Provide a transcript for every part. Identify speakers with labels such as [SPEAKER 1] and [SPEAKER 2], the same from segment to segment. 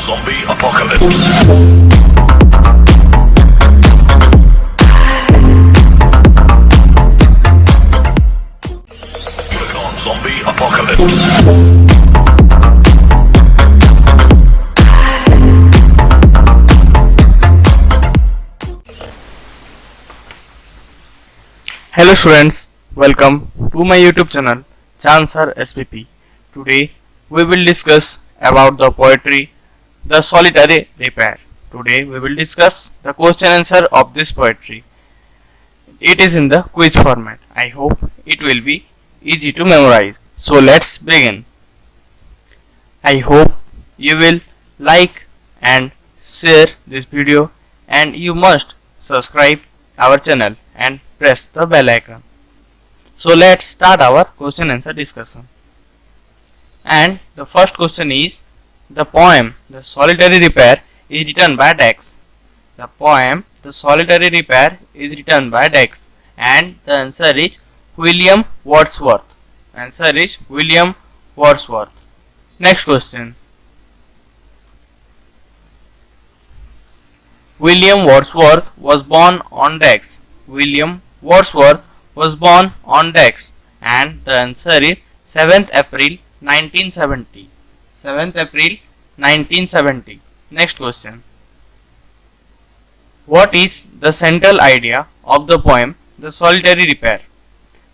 [SPEAKER 1] Zombie apocalypse. Click on Zombie apocalypse.
[SPEAKER 2] Hello students, welcome to my YouTube channel Chansar SPP. Today we will discuss about the poetry The Solitary Repair. Today we will discuss the question answer of this poetry. It is in the quiz format. I hope it will be easy to memorize. So let's begin. I hope you will like and share this video, and you must subscribe our channel and press the bell icon. So let's start our question answer discussion. And the first question is, the poem The Solitary Repair is written by Dex. The poem The Solitary Repair is written by Dex, and the answer is William Wordsworth. Answer is William Wordsworth. Next question. William Wordsworth was born on Dex. William Wordsworth was born on Dex, and the answer is 7th April 1970. 7th April 1970. Next question. What is the central idea of the poem The Solitary Repair?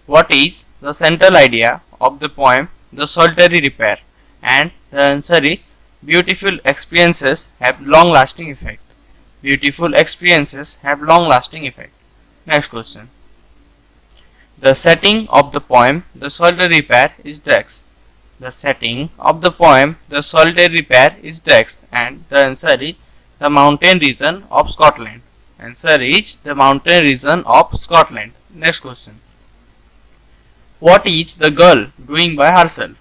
[SPEAKER 2] What is the central idea of the poem The Solitary Repair? And the answer is beautiful experiences have long lasting effect. Beautiful experiences have long lasting effect. Next question. The setting of the poem The Solitary Repair is Dex. The setting of the poem The Solitary Repair is Dex, and the answer is the mountain region of Scotland. Answer is the mountain region of Scotland. Next question. What is the girl doing by herself?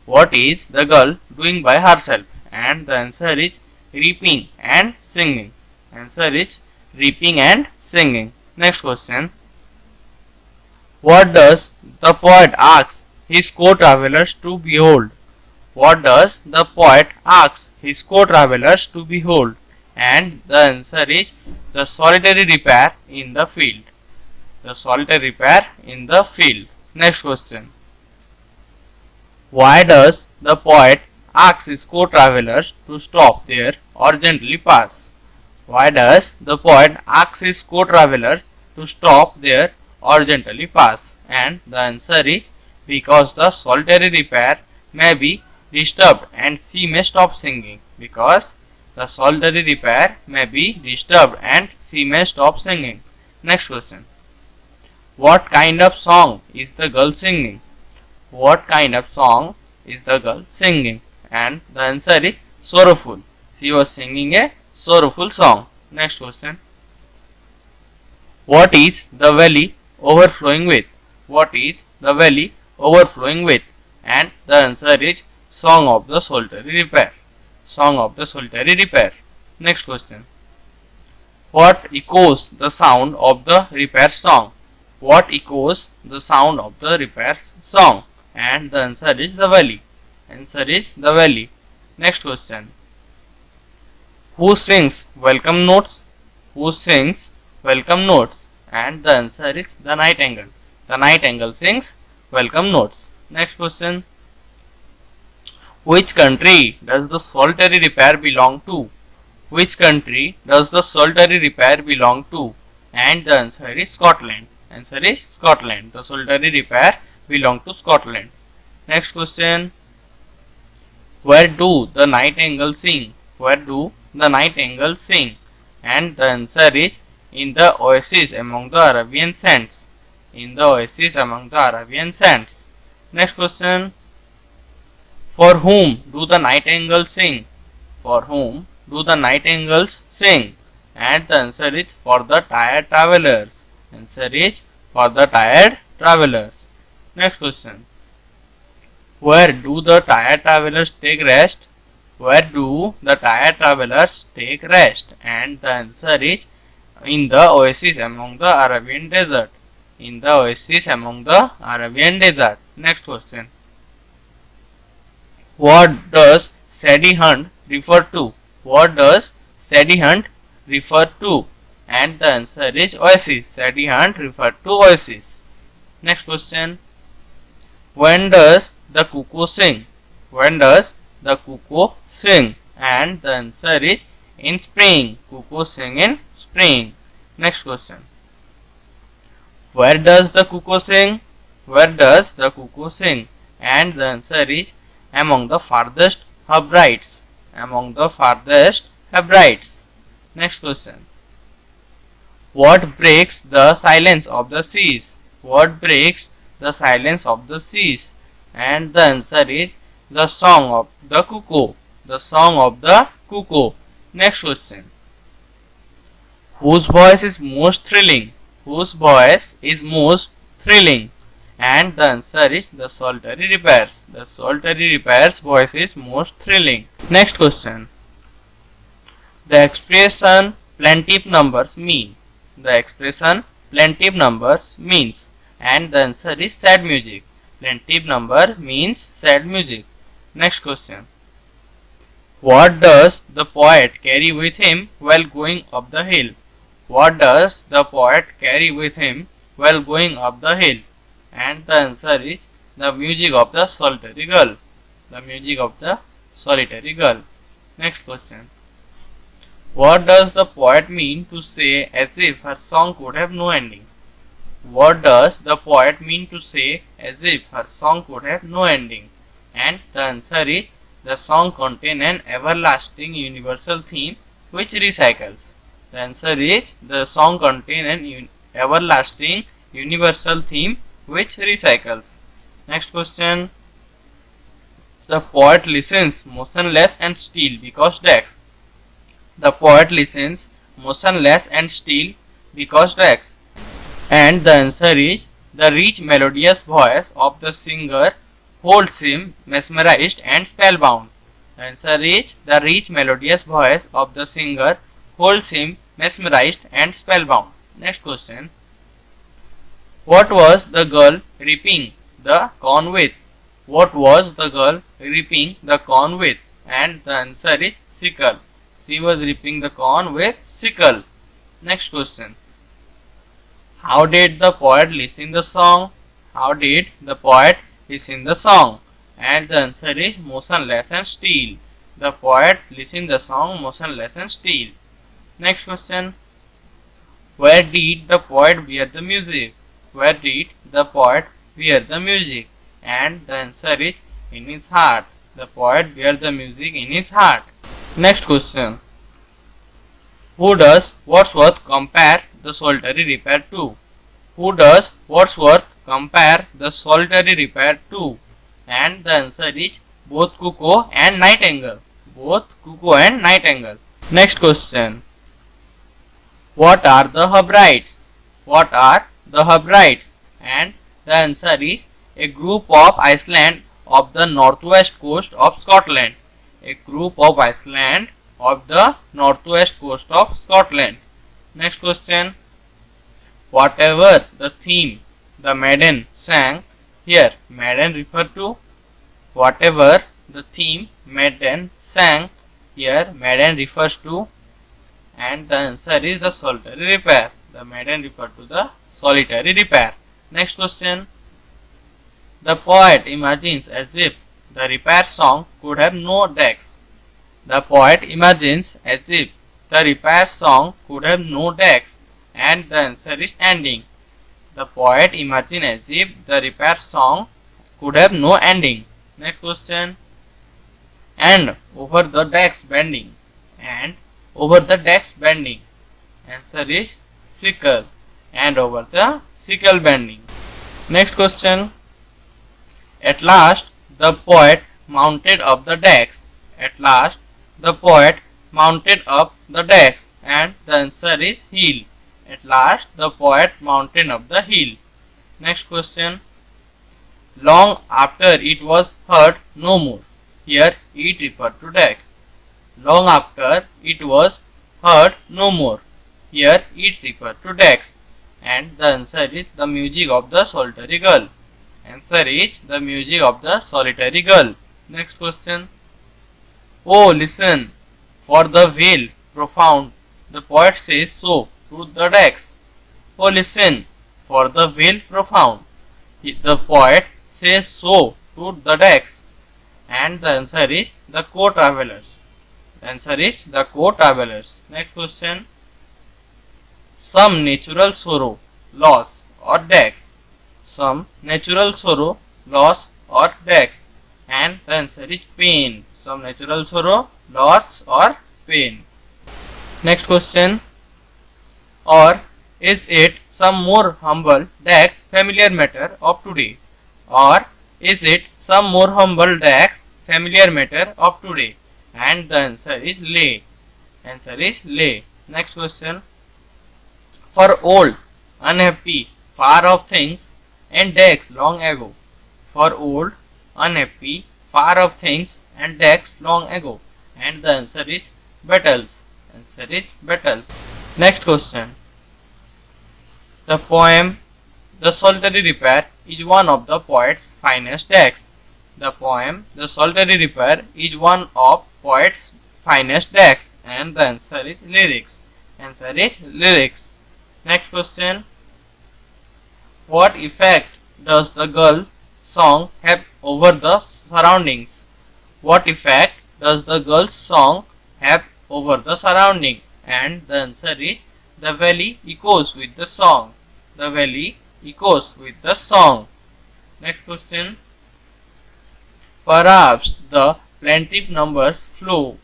[SPEAKER 2] What is the girl doing by herself? And the answer is reaping and singing. Answer is reaping and singing. Next question. What does the poet ask his co-travelers to behold? What does the poet ask his co-travelers to behold? And the answer is the solitary repair in the field. The solitary repair in the field. Next question. Why does the poet ask his co-travelers to stop there or gently pass? Why does the poet ask his co-travelers to stop there or gently pass? And the answer is because the solitary repair may be disturbed and she may stop singing. Because the solitary repair may be disturbed and she may stop singing. Next question. What kind of song is the girl singing? What kind of song is the girl singing? And the answer is sorrowful. She was singing a sorrowful song. Next question. What is the valley overflowing with? What is the valley overflowing with? And the answer is Song of the Solitary Repair. Song of the Solitary Repair. Next question. What echoes the sound of the repair song? What echoes the sound of the repair song? And the answer is the valley. Answer is the valley. Next question. Who sings welcome notes? Who sings welcome notes? And the answer is the nightingale. The nightingale sings welcome notes. Next question. Which country does the solitary repair belong to? Which country does the solitary repair belong to? And the answer is Scotland. Answer is Scotland. The solitary repair belong to Scotland. Next question. Where do the nightingales sing? Where do the nightingales sing? And the answer is in the oasis among the Arabian sands. In the oasis among the Arabian sands. Next question. For whom do the nightingales sing? For whom do the nightingales sing? And the answer is for the tired travelers. Answer is for the tired travelers. Next question. Where do the tired travelers take rest? Where do the tired travelers take rest? And the answer is in the oasis among the Arabian desert. In the oasis among the Arabian desert. Next question. What does Sadie Hunt refer to? What does Sadie Hunt refer to? And the answer is Oasis. Sadie Hunt refer to Oasis. Next question. When does the cuckoo sing? When does the cuckoo sing? And the answer is in spring. Cuckoo sing in spring. Next question. Where does the cuckoo sing? Where does the cuckoo sing? And the answer is among the farthest Hebrides. Among the farthest Hebrides. Next question. What breaks the silence of the seas? What breaks the silence of the seas? And the answer is the song of the cuckoo. The song of the cuckoo. Next question. Whose voice is most thrilling? Whose voice is most thrilling? And the answer is the solitary repairs. The solitary repairs voice is most thrilling. Next question. The expression plaintive numbers mean. The expression plaintive numbers means. And the answer is sad music. Plaintive number means sad music. Next question. What does the poet carry with him while going up the hill? What does the poet carry with him while going up the hill? And the answer is the music of the solitary girl. The music of the solitary girl. Next question. What does the poet mean to say as if her song could have no ending? What does the poet mean to say as if her song could have no ending? And the answer is the song contains an everlasting universal theme which recycles. The answer is the song contains an everlasting universal theme which recycles. Next question. The poet listens motionless and still because Dex. The poet listens motionless and still because Dex. And the answer is the rich melodious voice of the singer holds him mesmerized and spellbound. The answer is the rich melodious voice of the singer holds him mesmerized and spellbound. Next question. What was the girl reaping the corn with? What was the girl reaping the corn with? And the answer is sickle. She was reaping the corn with sickle. Next question. How did the poet listen the song? How did the poet listen the song? And the answer is motionless and still. The poet listened the song motionless and still. Next question. Where did the poet wear the music? Where did the poet wear the music? And the answer is in his heart. The poet wear the music in his heart. Next question. Who does Wordsworth compare the solitary repair to? Who does Wordsworth compare the solitary repair to? And the answer is both cuckoo and nightingale. Both cuckoo and nightingale. Next question. What are the Hebrides? What are the Hebrides? And the answer is a group of islands of the northwest coast of Scotland. A group of islands of the northwest coast of Scotland. Next question. Whatever the theme the maiden sang, here maiden refer to. Whatever the theme maiden sang, here maiden refers to. And the answer is the solitary repair. The maiden refer to the solitary repair. Next question. The poet imagines as if the repair song could have no decks. The poet imagines as if the repair song could have no decks. And the answer is ending. The poet imagines as if the repair song could have no ending. Next question. And over the decks bending. And over the decks bending. Answer is sickle. And over the sickle bending. Next question. At last the poet mounted up the decks. At last the poet mounted up the decks. And the answer is hill. At last the poet mounted up the hill. Next question. Long after it was heard no more. Here it referred to decks. Long after it was heard no more. Here it referred to decks. And the answer is the music of the solitary girl. Answer is the music of the solitary girl. Next question. Oh, listen. For the veil profound, the poet says so to the decks. Oh listen, for the veil profound, the poet says so to the decks. And the answer is the co-travelers. The answer is the co-travelers. Next question. Some natural sorrow, loss or decks. Some natural sorrow, loss or decks. And the answer is pain. Some natural sorrow, loss or pain. Next question. Or is it some more humble decks familiar matter of today? Or is it some more humble decks familiar matter of today? And the answer is lay. Answer is lay. Next question. For old, unhappy, far off things and decks long ago. For old, unhappy, far off things and decks long ago. And the answer is battles. Answer is battles. Next question. The poem The Solitary Repair is one of the poet's finest decks. The poem The Solitary Repair is one of poet's finest decks. And the answer is lyrics. Answer is lyrics. Next question. What effect does the girl song have over the surroundings? What effect does the girl's song have over the surrounding? And the answer is the valley echoes with the song. The valley echoes with the song. Next question. Perhaps the plaintive numbers flow.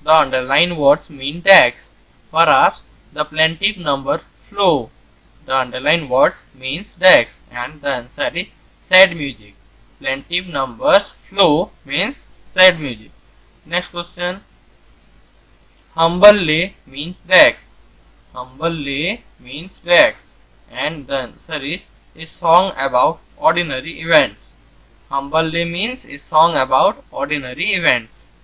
[SPEAKER 2] The underlined words mean decks. Perhaps the plaintive number flow. The underlined words means decks. And the answer is sad music. Plaintive numbers flow means sad music. Next question. Humble lay means decks. Humble lay means decks. And the answer is a song about ordinary events. Humble lay means a song about ordinary events.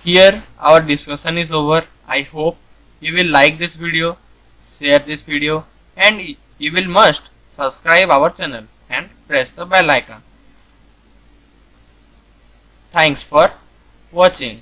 [SPEAKER 2] Here our discussion is over. I hope you will like this video, share this video, and you will must subscribe our channel and press the bell icon. Thanks for watching.